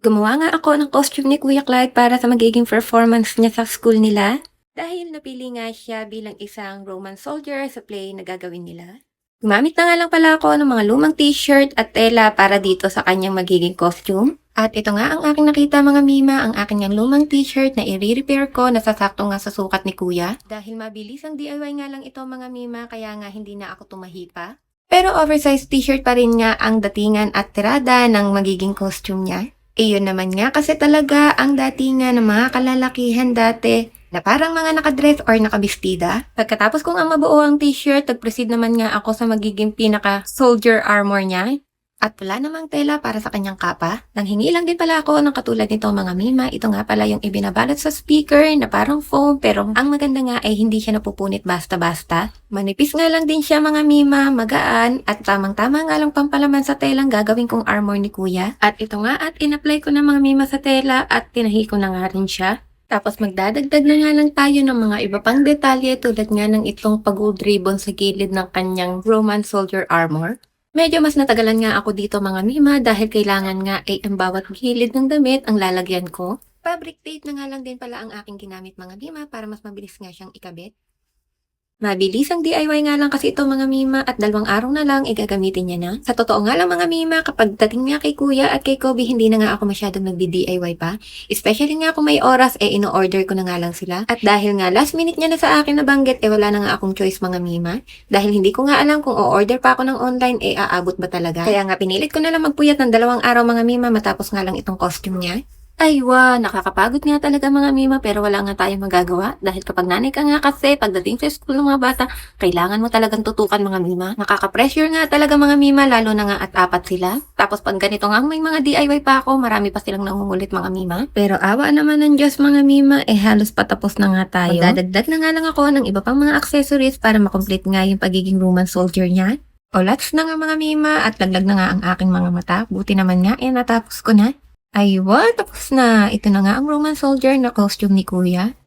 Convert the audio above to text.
Gumawa nga ako ng costume ni Kuya Clyde para sa magiging performance niya sa school nila. Dahil napili nga siya bilang isang Roman soldier sa play na gagawin nila. Gumamit na nga lang pala ako ng mga lumang t-shirt at tela para dito sa kanyang magiging costume. At ito nga ang aking nakita mga mima, ang aking yung lumang t-shirt na i-repair ko na sasakto nga sa sukat ni Kuya. Dahil mabilis ang DIY nga lang ito mga mima, kaya nga hindi na ako tumahi pa. Pero oversized t-shirt pa rin nga ang datingan at tirada ng magiging costume niya. Iyon naman nga kasi talaga ang datingan ng mga kalalakihan dati na parang mga nakadress or nakabistida. Pagkatapos kong ang mabuo ang t-shirt, nag-proceed naman nga ako sa magiging pinaka-soldier armor niya. At wala namang tela para sa kanyang kapa. Nanghingi lang din pala ako ng katulad nito mga mima. Ito nga pala yung ibinabalot sa speaker na parang foam, pero ang maganda nga ay hindi siya napupunit basta-basta. Manipis nga lang din siya mga mima, magaan, at tamang-tama nga lang pampalaman sa telang gagawin kong armor ni Kuya. At ito nga at in-apply ko na mga mima sa tela at tinahi ko na nga rin siya. Tapos magdadagdag na nga lang tayo ng mga iba pang detalye tulad nga ng itong pag-gold ribbon sa gilid ng kanyang Roman soldier armor. Medyo mas natagalan nga ako dito mga mima dahil kailangan nga ay ang bawat gilid ng damit ang lalagyan ko. Fabric tape na nga lang din pala ang aking ginamit mga mima para mas mabilis nga siyang ikabit. Mabilis ang DIY nga lang kasi ito mga mima at 2 araw na lang igagamitin niya na. Sa totoo nga lang mga mima, kapag dating nga kay Kuya at kay Kobe, hindi na nga ako masyadong nagdi-DIY pa. Especially nga kung may oras, ino-order ko na nga lang sila. At dahil nga last minute niya na sa akin nabanggit, wala na nga akong choice mga mima. Dahil hindi ko nga alam kung o-order pa ako ng online, aabot ba talaga. Kaya nga pinilit ko na lang magpuyat ng 2 araw mga mima matapos nga lang itong costume niya. Aywa, nakakapagod nga talaga mga mima pero wala nga tayong magagawa dahil kapag nanay ka nga kasi pagdating sa school ng mga bata, kailangan mo talagang tutukan mga mima. Nakaka-pressure nga talaga mga mima lalo na nga at 4 sila. Tapos pag ganito nga may mga DIY pa ako, marami pa silang nangungulit mga mima. Pero awa naman ng Diyos mga mima, halos patapos na nga tayo. Magdadagdag na nga lang ako ng iba pang mga accessories para makomplete nga yung pagiging Roman soldier niya. O lats na nga mga mima at laglag na nga ang aking mga mata. Buti naman nga natapos ko na. Aywa, tapos na. Ito na nga ang Roman soldier na costume ni Kuya.